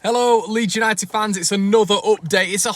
Hello, Leeds United fans. It's another update. It's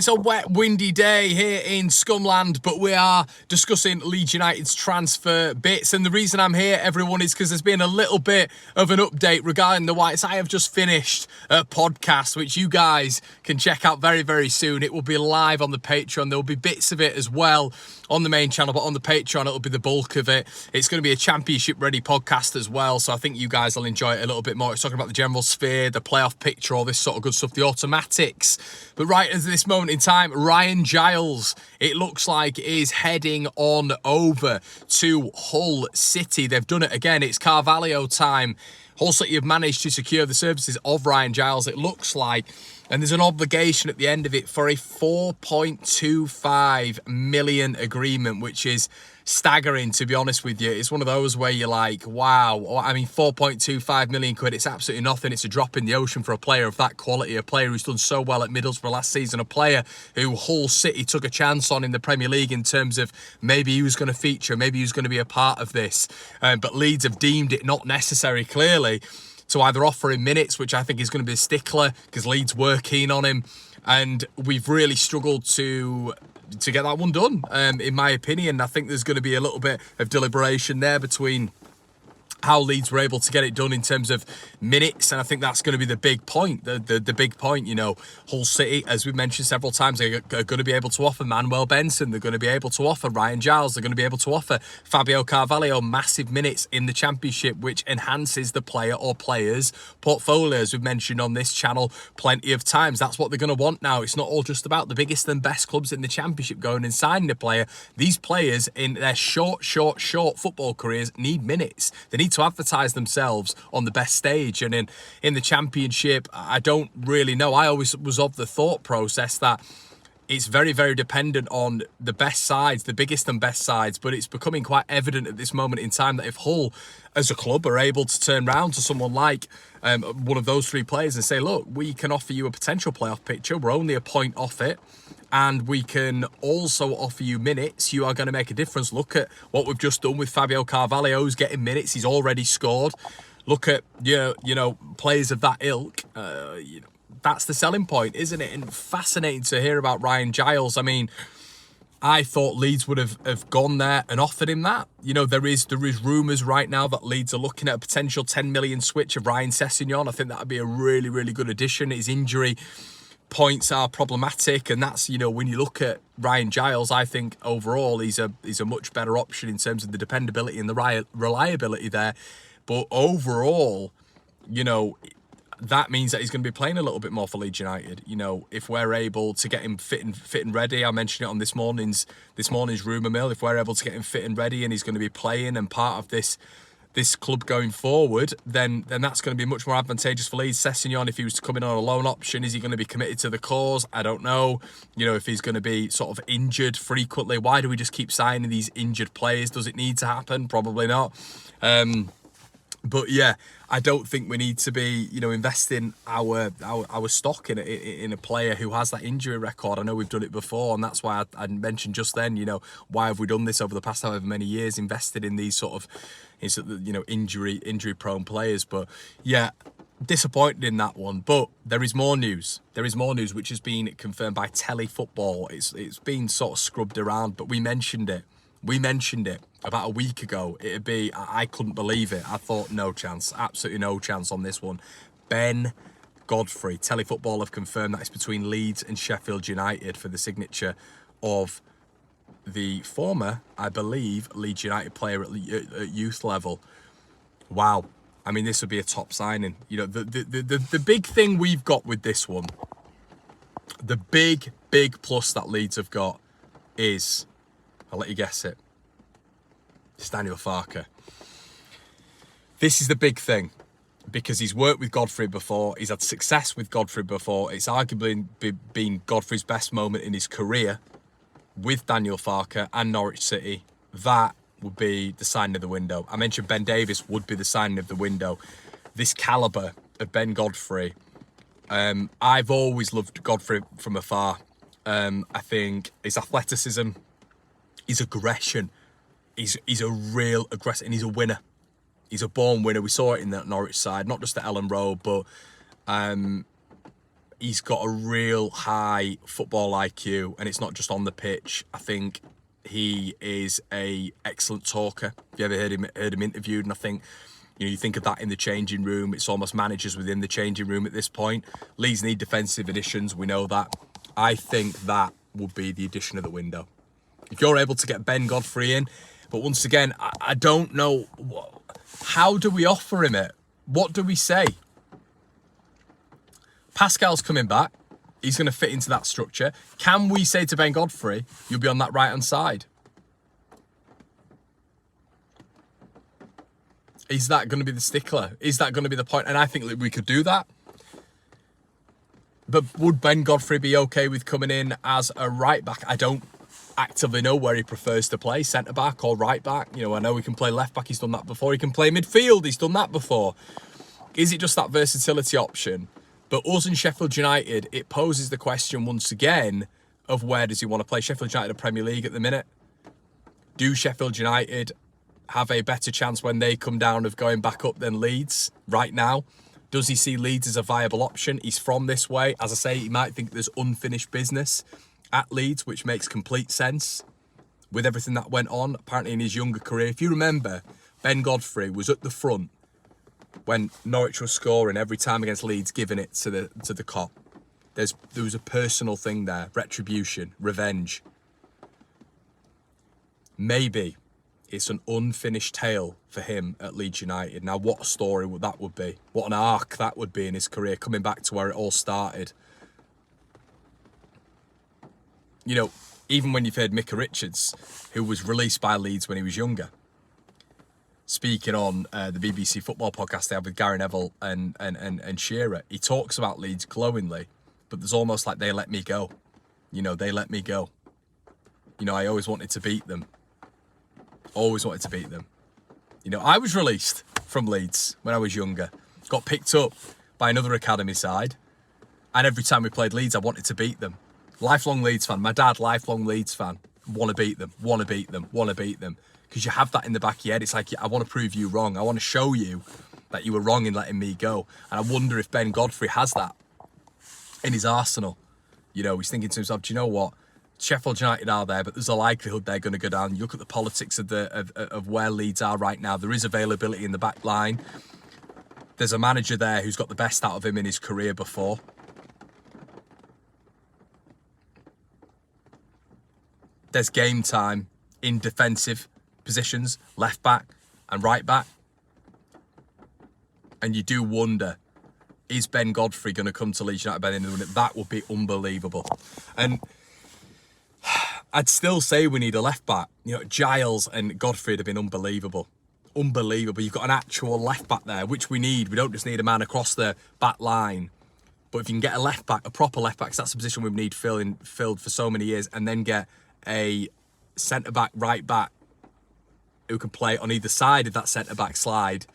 a wet, windy day here in Scumland, but we are discussing Leeds United's transfer bits. And the reason I'm here, everyone, is because there's been a little bit of an update regarding the Whites. I have just finished a podcast, which you guys can check out very, very soon. It will be live on the Patreon. There will be bits of it as well on the main channel, but on the Patreon, it'll be the bulk of it. It's going to be a championship-ready podcast as well, so I think you guys will enjoy it a little bit more. It's talking about the general sphere, the playoff picture, all this sort of good stuff, the automatics. But right at this moment in time, Ryan Giles, it looks like, is heading on over to Hull City. They've done it again. It's Carvalho time. Hull City have managed to secure the services of Ryan Giles, it looks like. And there's an obligation at the end of it for a £4.25 million agreement, which is staggering, to be honest with you. It's one of those where you're like, wow. I mean, 4.25 million quid, it's absolutely nothing. It's a drop in the ocean for a player of that quality, a player who's done so well at Middlesbrough last season, a player who Hull City took a chance on in the Premier League in terms of maybe he was going to feature, maybe he was going to be a part of this. But Leeds have deemed it not necessary, clearly, to either offer him minutes, which I think is going to be a stickler because Leeds were keen on him, and we've really struggled to get that one done, in my opinion. I think there's going to be a little bit of deliberation there between how Leeds were able to get it done in terms of minutes, and I think that's going to be the big point. The big point, you know, Hull City, as we've mentioned several times, are going to be able to offer Manuel Benson, they're going to be able to offer Ryan Giles, they're going to be able to offer Fabio Carvalho massive minutes in the Championship, which enhances the player or players' portfolio, as we've mentioned on this channel plenty of times. That's what they're going to want now. It's not all just about the biggest and best clubs in the Championship going and signing a player. These players in their short football careers need minutes. They need to advertise themselves on the best stage, and in the Championship, I don't really know. I always was of the thought process that it's very, very dependent on the best sides, the biggest and best sides, but it's becoming quite evident at this moment in time that if Hull as a club are able to turn round to someone like one of those three players and say, look, we can offer you a potential playoff picture, we're only a point off it, and we can also offer you minutes, you are going to make a difference. Look at what we've just done with Fabio Carvalho, who's getting minutes, he's already scored. Look at, you know, players of that ilk, that's the selling point, isn't it? And fascinating to hear about Ryan Giles. I mean, I thought Leeds would have gone there and offered him that. You know, there is rumours right now that Leeds are looking at a potential 10 million switch of Ryan Sessegnon. I think that would be a really, really good addition. His injury points are problematic, and that's, you know, when you look at Ryan Giles, I think overall he's a much better option in terms of the dependability and the reliability there. But overall, you know, that means that he's going to be playing a little bit more for Leeds United. You know, if we're able to get him fit and ready, I mentioned it on this morning's rumour mill. If we're able to get him fit and ready, and he's going to be playing and part of this club going forward, then that's going to be much more advantageous for Leeds. Sessegnon, if he was to come in on a loan option, is he going to be committed to the cause? I don't know. You know, if he's going to be sort of injured frequently, why do we just keep signing these injured players? Does it need to happen? Probably not. But yeah, I don't think we need to be, you know, investing our stock in a player who has that injury record. I know we've done it before, and that's why I mentioned just then, you know, why have we done this over the past however many years, invested in these sort of, you know, injury prone players. But yeah, disappointed in that one. But there is more news. There is more news which has been confirmed by Telefootball. It's been sort of scrubbed around, but we mentioned it. About a week ago. I couldn't believe it. I thought no chance, absolutely no chance on this one. Ben Godfrey, Telefootball have confirmed that it's between Leeds and Sheffield United for the signature of the former, I believe, Leeds United player at youth level. Wow. I mean, this would be a top signing. You know, the big thing we've got with this one, the big plus that Leeds have got is, I'll let you guess it, it's Daniel Farke. This is the big thing, because he's worked with Godfrey before, he's had success with Godfrey before. It's arguably been Godfrey's best moment in his career with Daniel Farke and Norwich City. That would be the signing of the window. I mentioned Ben Davies would be the signing of the window. This calibre of Ben Godfrey, I've always loved Godfrey from afar. I think his athleticism, his aggression, he's a real aggressor, and he's a winner. He's a born winner. We saw it in that Norwich side, not just at Ellen Road, but he's got a real high football IQ, and it's not just on the pitch. I think he is a excellent talker. If you ever heard him interviewed, and I think, you think of that in the changing room. It's almost managers within the changing room at this point. Leeds need defensive additions. We know that. I think that would be the addition of the window. If you're able to get Ben Godfrey in, but once again, I don't know. How do we offer him it? What do we say? Pascal's coming back. He's going to fit into that structure. Can we say to Ben Godfrey, you'll be on that right-hand side? Is that going to be the stickler? Is that going to be the point? And I think that we could do that. But would Ben Godfrey be okay with coming in as a right-back? I don't actively know where he prefers to play, centre-back or right-back. I know he can play left-back. He's done that before. He can play midfield. He's done that before. Is it just that versatility option? But us and Sheffield United, it poses the question once again of where does he want to play? Sheffield United are Premier League at the minute. Do Sheffield United have a better chance when they come down of going back up than Leeds right now? Does he see Leeds as a viable option? He's from this way. As I say, he might think there's unfinished business at Leeds, which makes complete sense with everything that went on, apparently in his younger career. If you remember, Ben Godfrey was at the front when Norwich was scoring every time against Leeds, giving it to the cop. There was a personal thing there, retribution, revenge. Maybe it's an unfinished tale for him at Leeds United. Now, what a story that would be. What an arc that would be in his career, coming back to where it all started. Even when you've heard Micah Richards, who was released by Leeds when he was younger, speaking on the BBC football podcast they have with Gary Neville and Shearer, he talks about Leeds glowingly, but there's almost like they let me go. They let me go. I always wanted to beat them. Always wanted to beat them. I was released from Leeds when I was younger. Got picked up by another academy side, and every time we played Leeds, I wanted to beat them. Lifelong Leeds fan. My dad, lifelong Leeds fan. Want to beat them. Want to beat them. Want to beat them. Because you have that in the back of your head. It's like, I want to prove you wrong. I want to show you that you were wrong in letting me go. And I wonder if Ben Godfrey has that in his arsenal. He's thinking to himself, do you know what? Sheffield United are there, but there's a likelihood they're going to go down. You look at the politics of where Leeds are right now. There is availability in the back line. There's a manager there who's got the best out of him in his career before. There's game time in defensive positions, left back and right back. And you do wonder, is Ben Godfrey going to come to Leeds United by the end of the minute? That would be unbelievable. And I'd still say we need a left back. Giles and Godfrey would have been unbelievable. Unbelievable. You've got an actual left back there, which we need. We don't just need a man across the back line. But if you can get a left back, a proper left back, 'cause that's a position we've needed filled for so many years, and then get a centre-back, right-back who can play on either side of that centre-back slide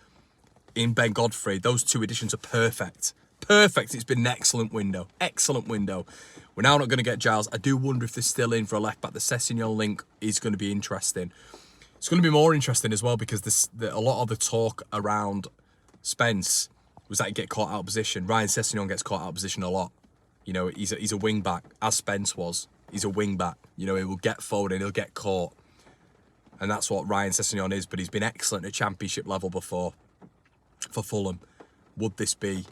in Ben Godfrey, those two additions are perfect. Perfect. It's been an excellent window. Excellent window. We're now not going to get Giles. I do wonder if they're still in for a left-back. The Sessegnon link is going to be interesting. It's going to be more interesting as well because a lot of the talk around Spence was that he'd get caught out of position. Ryan Sessegnon gets caught out of position a lot. He's a wing-back, as Spence was. He's a wing-back. He will get forward and he'll get caught. And that's what Ryan Sessegnon is, but he's been excellent at championship level before for Fulham. Would this be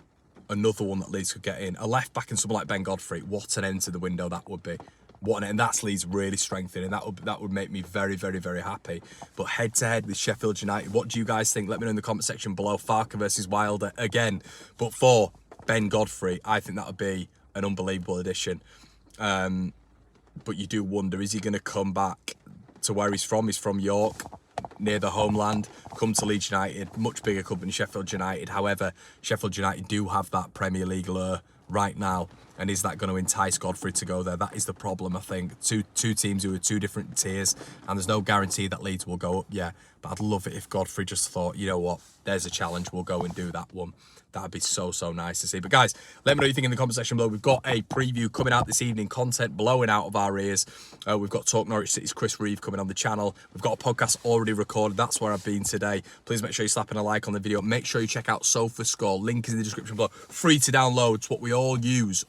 another one that Leeds could get in? A left-back and someone like Ben Godfrey, what an end to the window that would be. And that's Leeds really strengthening. That would make me very, very, very happy. But head-to-head with Sheffield United, what do you guys think? Let me know in the comment section below. Farke versus Wilder again. But for Ben Godfrey, I think that would be an unbelievable addition. But you do wonder, is he going to come back to where he's from? He's from York, near the homeland, come to Leeds United, much bigger club than Sheffield United. However, Sheffield United do have that Premier League lure right now. And is that going to entice Godfrey to go there? That is the problem, I think. Two teams who are two different tiers, and there's no guarantee that Leeds will go up yet. But I'd love it if Godfrey just thought, you know what, there's a challenge, we'll go and do that one. That'd be so nice to see. But guys, let me know what you think in the comment section below. We've got a preview coming out this evening, content blowing out of our ears. We've got Talk Norwich City's Chris Reeve coming on the channel. We've got a podcast already recorded. That's where I've been today. Please make sure you're slapping a like on the video. Make sure you check out SofaScore. Link is in the description below. Free to download. It's what we all use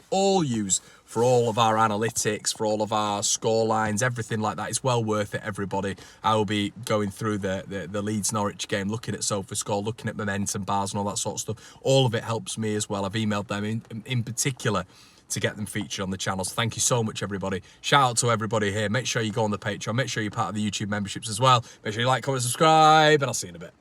for all of our analytics, for all of our score lines, everything like that. It's well worth it, everybody. I will be going through the Leeds Norwich game, looking at SofaScore, looking at momentum bars and all that sort of stuff. All of it helps me as well. I've emailed them in particular to get them featured on the channel. So thank you so much, everybody. Shout out to everybody here. Make sure you go on the Patreon. Make sure you're part of the YouTube memberships as well. Make sure you like, comment, subscribe, and I'll see you in a bit.